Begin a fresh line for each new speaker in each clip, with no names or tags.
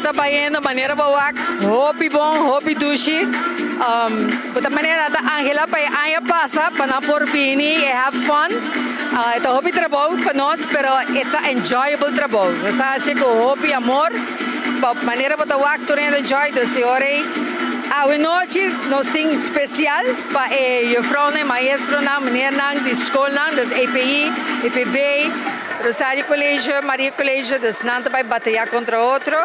tá baindo, maneira boa, hobby bom, hobby dushi. Puta maneira da Angela para aya passa para na porbini e have fun. Ito hobby trabalho para nós, pero it's a enjoyable trabalho. Nasa assim ko hobby amor, pa maneira para o actor enjoy do senhore. A noite nós tem especial para o frau e maestro na maneira de escola, das EPI, EPB, Rosário Colégio, Maria Colégio, das não vai batalhar contra outro.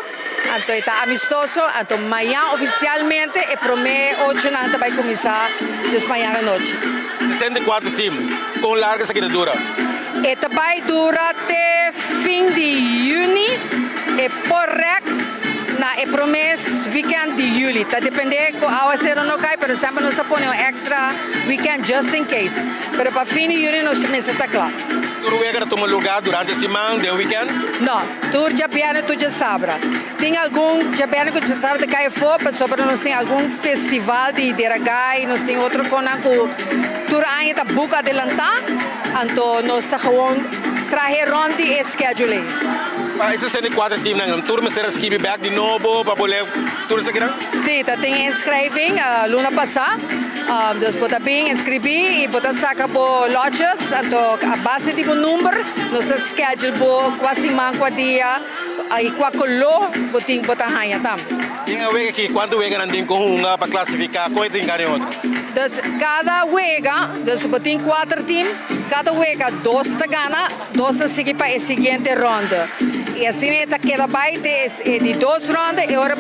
Então está amistoso, então amanhã oficialmente e promete 8 não vai começar das manhã à noite.
64 times, com larga essa dura?
Esta vai durar até fim de junho e porrec na e promesse weekend de julho. Tá depender com a ser ou não cai, pero sempre nós põe um extra weekend just in case. Pero para fim de julho nós também está claro.
Tu vai tomar lugar durante a semana de weekend?
Não, tu já piano tu já sabe. Tem algum já piano que já sabe de cair fora, sobre nós tem algum festival de deragai, nós tem outro com tu ainda tá book adelantar, então nós está gewoon trazer ronde e schedule.
Para esses 64 times, não turma será inscribi back de novo para poder tudo isso aqui?
Sim, tá tem inscreving luna passada, nós bota bem inscribi e bota saca por lojas, então a base de número nós schedule por quase manco dia aí quacolô botin bota rainha tam.
E a vez aqui quando vega não tem com uma para classificar, qual tem cada outro?
Cada vega, botin 4 times, cada vega 2 te gana, 2 seguir para a seguinte ronda. E assim queda baita de 2 rondas e agora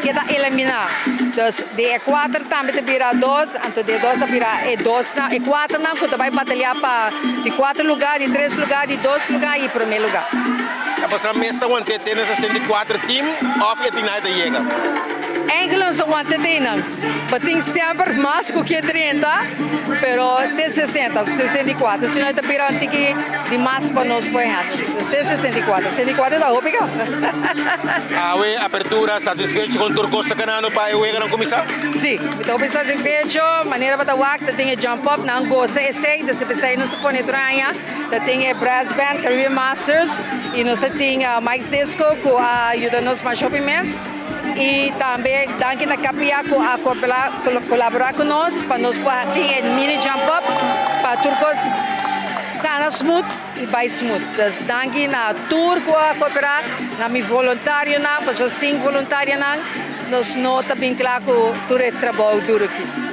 queda eliminar. Então, de 4 também vira 2, então de 2 vira 2 e 4 não, quando vai batalhar para de 4 lugares, de 3 lugares, de 2 lugares e primeiro lugar.
A pessoa mesmo quando tem esses 64 times, off e tem nada chega.
Engels aguanta não, tem sempre mais que 30, pero de 60, 64, senão está virando de mais para nós ganhar. De 64, 64 da roupa.
A apertura satisfeito com o Costa Canano para o não começar?
Sim, então eu satisfeito, maneira para o acta tem jump up, não gosta esse, desse pessoal não se põe tranha, tem brass band, Caribbean Masters e nós tem Mike's Disco que ajuda nos mais shoppings. E também daqui na capia a colaborar conosco para nós ter mini jump up para turcos tá smooth e vai smooth. Das daqui na turco a cooperar na mi voluntário na, para sim voluntário na, nós nota bem claro que tudo é trabalho duro aqui.